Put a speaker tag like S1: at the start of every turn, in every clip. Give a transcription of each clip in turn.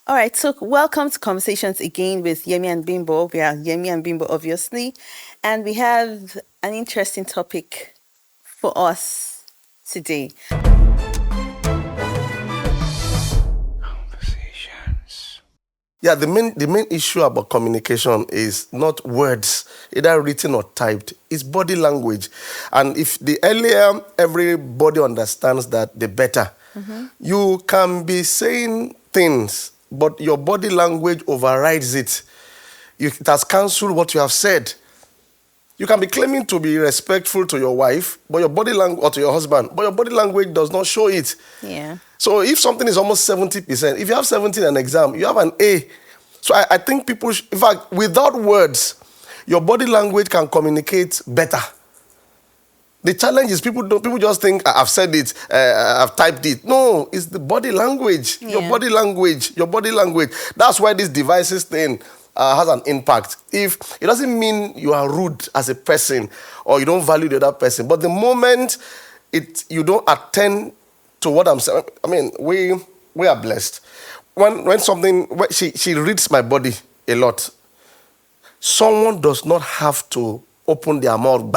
S1: All right, so welcome to Conversations again with Yemi and Bimbo. We are Yemi and Bimbo, obviously, and we have an interesting topic for us today.
S2: Conversations.
S3: Yeah, the main issue about communication is not words, either written or typed. It's body language, and if the earlier everybody understands that, the better. You can be saying things, but your body language overrides it. It has cancelled what you have said. You can be claiming to be respectful to your wife, but your body language, or to your husband, but your body language does not show it.
S1: Yeah.
S3: So if something is almost 70%, if you have 70 in an exam, you have an A. So I think people, in fact, without words, your body language can communicate better. The challenge is people just think, I've said it, I've typed it. No, it's the body language, your
S1: Yeah.
S3: body language, your body language. That's why this devices thing has an impact. If it doesn't mean you are rude as a person or you don't value the other person, but the moment you don't attend to what I'm saying, I mean, we are blessed. When she reads my body a lot. Someone does not have to open their mouth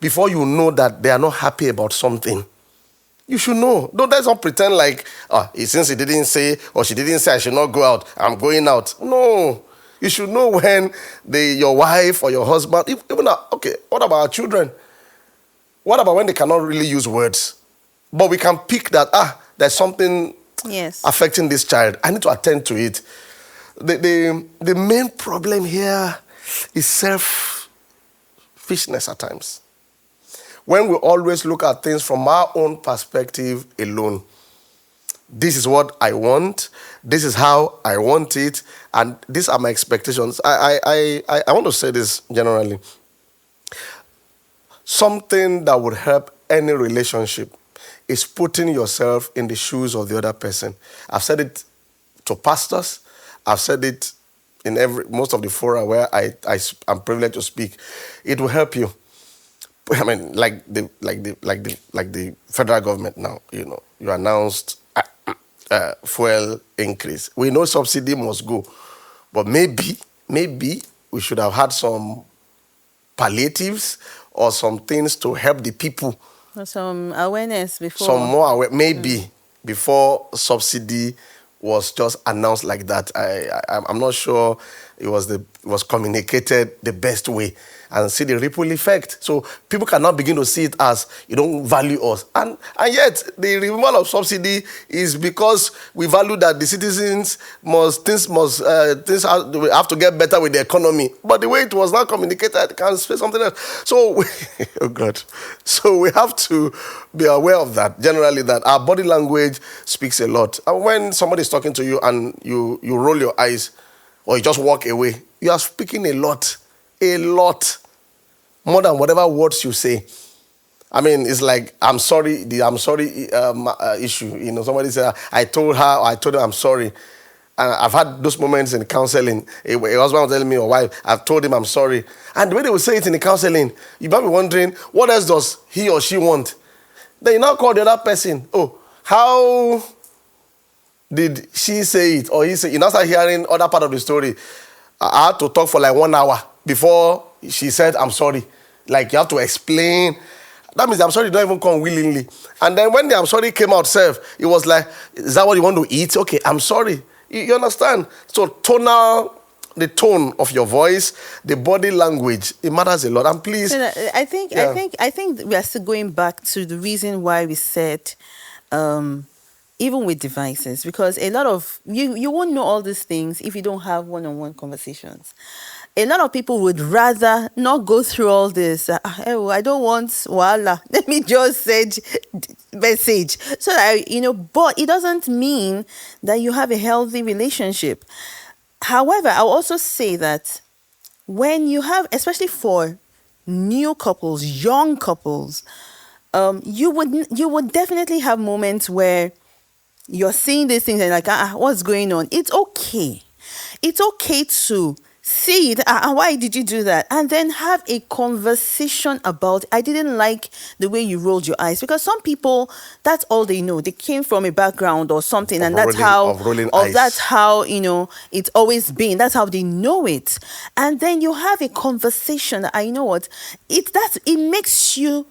S3: before you know that they are not happy about something. You should know. Don't let's not pretend like, since he didn't say or she didn't say I should not go out, I'm going out. No. You should know when your wife or your husband, okay, what about our children? What about when they cannot really use words? But we can pick that, there's something
S1: Yes.
S3: affecting this child. I need to attend to it. The main problem here is selfishness at times. When we always look at things from our own perspective alone. This is what I want. This is how I want it. And these are my expectations. I want to say this generally. Something that would help any relationship is putting yourself in the shoes of the other person. I've said it to pastors. I've said it in most of the fora where I'm privileged to speak. It will help you. I mean, like the federal government now. You announced fuel increase. We know subsidy must go, but maybe we should have had some palliatives or some things to help the people.
S1: Some awareness before.
S3: Some more maybe before subsidy was just announced like that. I'm not sure it was communicated the best way, and see the ripple effect. So people cannot begin to see it as you don't value us, and yet the removal of subsidy is because we value that the citizens have to get better with the economy. But the way it was not communicated can say something else. So oh God, so we have to be aware of that. Generally, that our body language speaks a lot. And when somebody is talking to you and you roll your eyes or you just walk away, you are speaking a lot, more than whatever words you say. I mean, it's like, I'm sorry, the I'm sorry issue. Somebody said, I told him I'm sorry. And I've had those moments in counseling. A husband was telling me, or wife, I've told him I'm sorry. And the way they will say it in the counseling, you might be wondering, what else does he or she want? Then you now call the other person, how did she say it or he say it? You now start hearing other part of the story. I had to talk for like 1 hour before she said, I'm sorry. Like, you have to explain. That means I'm sorry don't even come willingly. And then when the I'm sorry came out, it was like, is that what you want to eat? Okay, I'm sorry. You understand? So the tone of your voice, the body language, it matters a lot. And please,
S1: I think we are still going back to the reason why we said, even with devices, because a lot of you won't know all these things if you don't have one-on-one conversations. A lot of people would rather not go through all this. I don't want wala. Let me just send message so that But it doesn't mean that you have a healthy relationship. However, I'll also say that when you have, especially for new couples, young couples, you would definitely have moments where you're seeing these things and like, what's going on? It's okay. It's okay to see it, why did you do that, and then have a conversation about, I didn't like the way you rolled your eyes, because some people, that's all they know. They came from a background or something, and
S3: Of rolling
S1: that's
S3: eyes.
S1: how, it's always been, that's how they know it. And then you have a conversation that, I know what, it makes you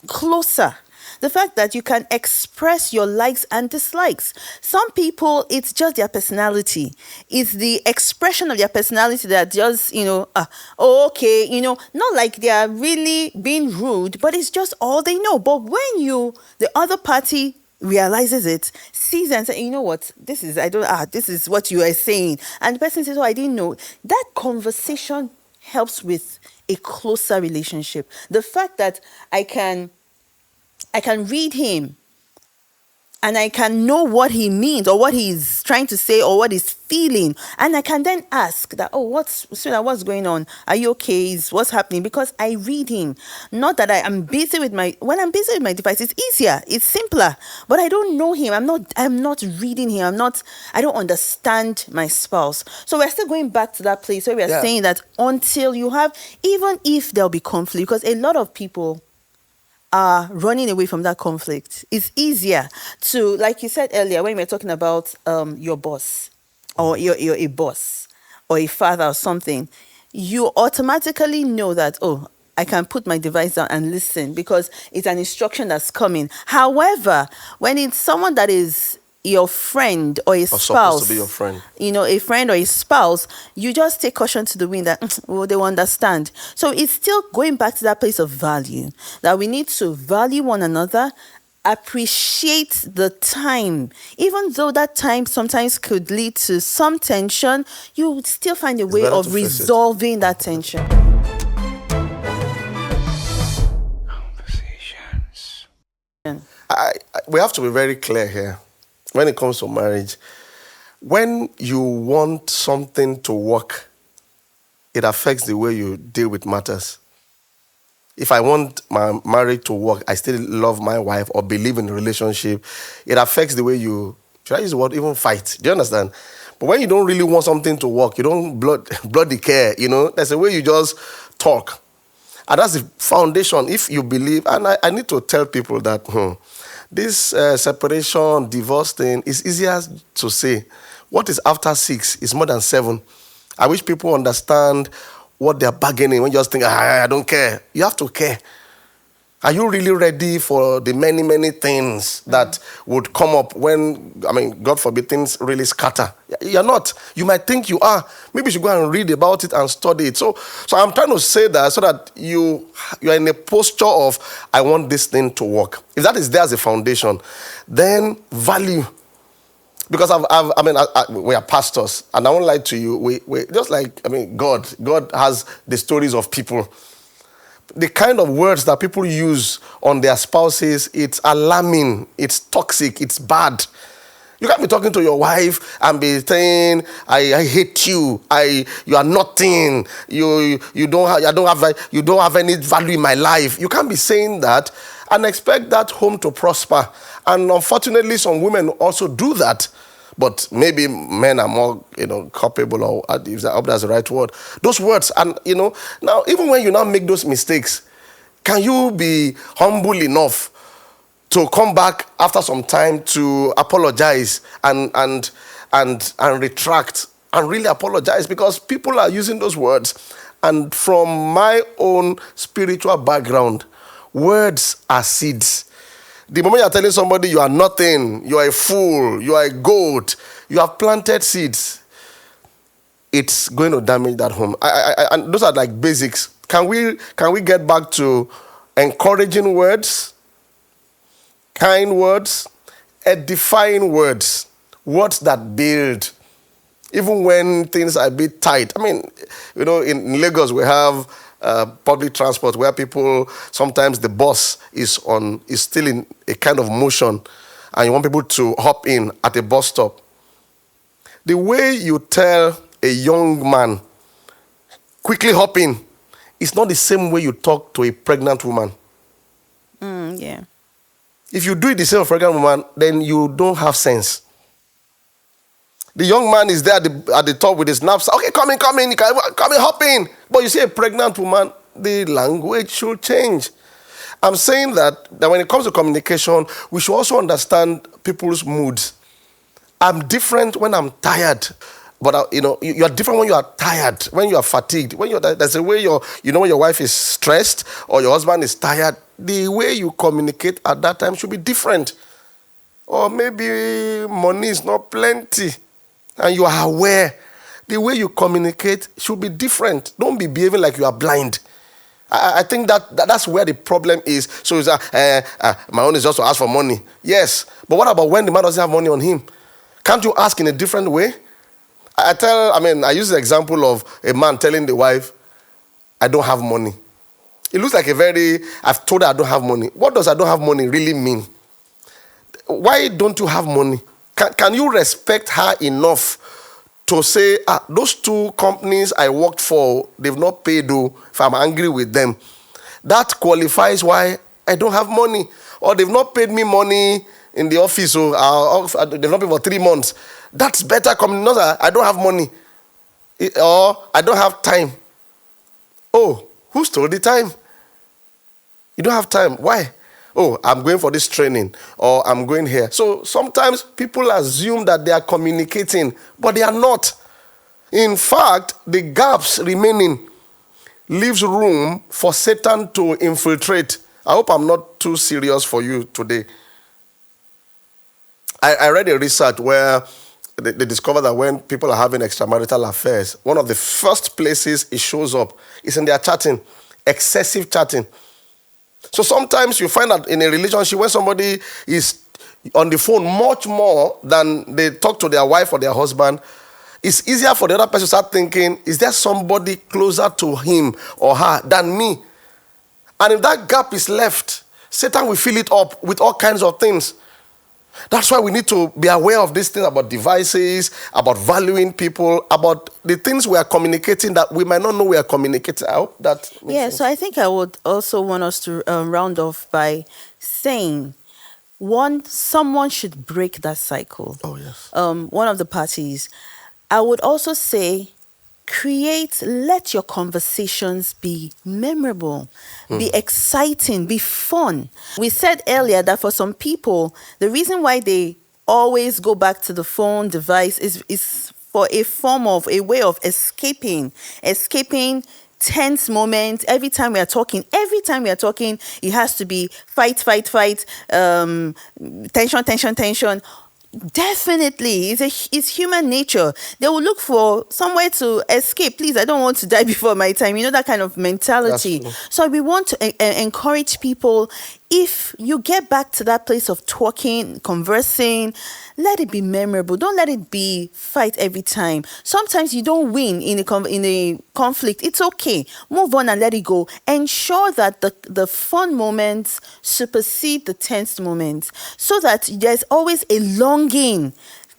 S1: closer. The fact that you can express your likes and dislikes. Some people, it's just their personality. It's the expression of their personality that just, oh, okay, not like they are really being rude, but it's just all they know. But when the other party realizes it, sees and says, you know what, this is what you are saying. And the person says, oh, I didn't know. That conversation helps with a closer relationship. The fact that I can read him and I can know what he means or what he's trying to say or what he's feeling. And I can then ask that, oh, what's going on? Are you okay? What's happening? Because I read him. Not that when I'm busy with my device, it's easier, it's simpler. But I don't know him. I'm not reading him. I don't understand my spouse. So we're still going back to that place where we're
S3: Yeah.
S1: saying that until you have, even if there'll be conflict, because a lot of people are running away from that conflict. It's easier to, like you said earlier, when we were talking about your boss, or you're a boss or a father or something, you automatically know that, oh, I can put my device down and listen because it's an instruction that's coming. However, when it's someone that is your friend or a
S3: Or supposed to be your
S1: spouse,
S3: friend.
S1: a friend or a spouse, you just take caution to the wind that, well, they will understand. So it's still going back to that place of value, that we need to value one another, appreciate the time. Even though that time sometimes could lead to some tension, you would still find a
S3: It's
S1: way
S3: better to
S1: of
S3: face it.
S1: resolving that tension.
S2: Conversations.
S3: We have to be very clear here when it comes to marriage. When you want something to work, it affects the way you deal with matters. If I want my marriage to work, I still love my wife or believe in the relationship, it affects the way should I use the word, even fight? Do you understand? But when you don't really want something to work, you don't bloody care, there's a way you just talk. And that's the foundation. If you believe, and I need to tell people that this separation, divorce thing is easier to say. What is after 6 is more than 7. I wish people understand what they're bargaining when you just think, I don't care. You have to care. Are you really ready for the many, many things that would come up when, God forbid, things really scatter? You're not. You might think you are. Maybe you should go and read about it and study it. So I'm trying to say that so that you're in a posture of, I want this thing to work. If that is there as a foundation, then value. Because we are pastors, and I won't lie to you. We just like, God has the stories of people. The kind of words that people use on their spouses, it's alarming, it's toxic, it's bad. You can't be talking to your wife and be saying, I hate you, you are nothing, you don't have any value in my life. You can't be saying that and expect that home to prosper. And unfortunately, some women also do that. But maybe men are more, culpable, or if that's the right word. Those words, and now even when you now make those mistakes, can you be humble enough to come back after some time to apologize and retract and really apologize? Because people are using those words, and from my own spiritual background, words are seeds. The moment you're telling somebody you are nothing, you are a fool, you are a goat, you have planted seeds, it's going to damage that home. And those are like basics. Can we get back to encouraging words, kind words, edifying words, words that build, even when things are a bit tight? In Lagos we have public transport where people, sometimes the bus is still in a kind of motion, and you want people to hop in at a bus stop. The way you tell a young man, quickly hop in, is not the same way you talk to a pregnant woman.
S1: Yeah.
S3: If you do it the same with a pregnant woman, then you don't have sense. The young man is there at the top with his knapsack. Okay, come in, come in, come in, hop in. But you see a pregnant woman, the language should change. I'm saying that when it comes to communication, we should also understand people's moods. I'm different when I'm tired. But you're different when you are tired, when you are fatigued, there's a way when your wife is stressed or your husband is tired, the way you communicate at that time should be different. Or maybe money is not plenty and you are aware. The way you communicate should be different. Don't be behaving like you are blind. I think that's where the problem is. So it's my own is just to ask for money. Yes, but what about when the man doesn't have money on him? Can't you ask in a different way? I use the example of a man telling the wife, I don't have money. It looks like I've told her I don't have money. What does I don't have money really mean? Why don't you have money? Can you respect her enough to say, those two companies I worked for, they've not paid though, if I'm angry with them. That qualifies why I don't have money. Or they've not paid me money in the office, so they've not paid for 3 months. That's better coming. Not that I don't have money. Or I don't have time. Oh, who stole the time? You don't have time. Why? Oh, I'm going for this training, or I'm going here. So sometimes people assume that they are communicating, but they are not. In fact, the gaps remaining leaves room for Satan to infiltrate. I hope I'm not too serious for you today. I read a research where they discovered that when people are having extramarital affairs, one of the first places it shows up is in their chatting, excessive chatting. So sometimes you find that in a relationship when somebody is on the phone much more than they talk to their wife or their husband, it's easier for the other person to start thinking, is there somebody closer to him or her than me? And if that gap is left, Satan will fill it up with all kinds of things. That's why we need to be aware of these things about devices, about valuing people, about the things we are communicating that we might not know we are communicating. I hope that makes sense.
S1: So I think I would also want us to round off by saying, someone should break that cycle.
S3: Oh, yes.
S1: One of the parties. I would also say, let your conversations be memorable, be exciting, be fun. We said earlier that for some people, the reason why they always go back to the phone device is for a way of escaping tense moments. Every time we are talking, it has to be fight, tension. Definitely, it's human nature. They will look for somewhere to escape. Please, I don't want to die before my time. That kind of mentality. So we want to encourage people. If you get back to that place of talking, conversing, let it be memorable. Don't let it be fight every time. Sometimes you don't win in a conflict. It's okay. Move on and let it go. Ensure that the fun moments supersede the tense moments, so that there's always a longing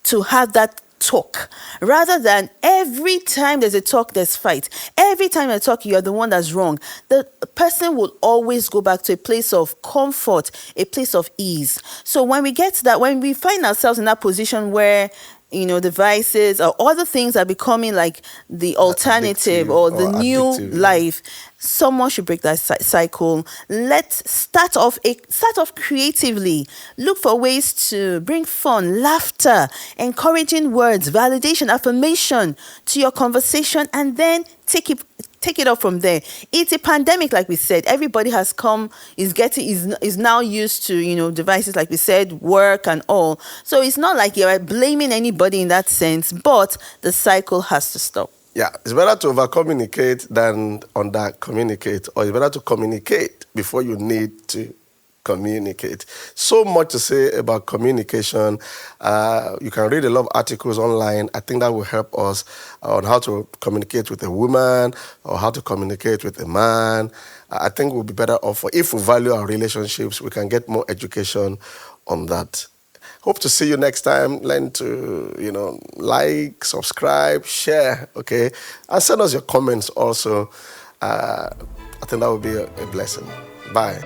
S1: to have that talk, rather than every time there's a talk, there's fight. Every time I talk, you're the one that's wrong. The person will always go back to a place of comfort, a place of ease. So when we get to that, when we find ourselves in that position where devices or other things are becoming like the alternative or the new life, someone should break that cycle. Let's start off creatively. Look for ways to bring fun, laughter, encouraging words, validation, affirmation to your conversation, and then take it up from there. It's a pandemic, like we said. Everybody has is now used to devices, like we said, work and all. So it's not like you're blaming anybody in that sense, but the cycle has to stop.
S3: Yeah, it's better to over-communicate than under-communicate, or it's better to communicate before you need to communicate. So much to say about communication. You can read a lot of articles online. I think that will help us on how to communicate with a woman or how to communicate with a man. I think we'll be better off if we value our relationships. We can get more education on that. Hope to see you next time. Learn to, like, subscribe, share, okay? And send us your comments also. I think that would be a blessing. Bye.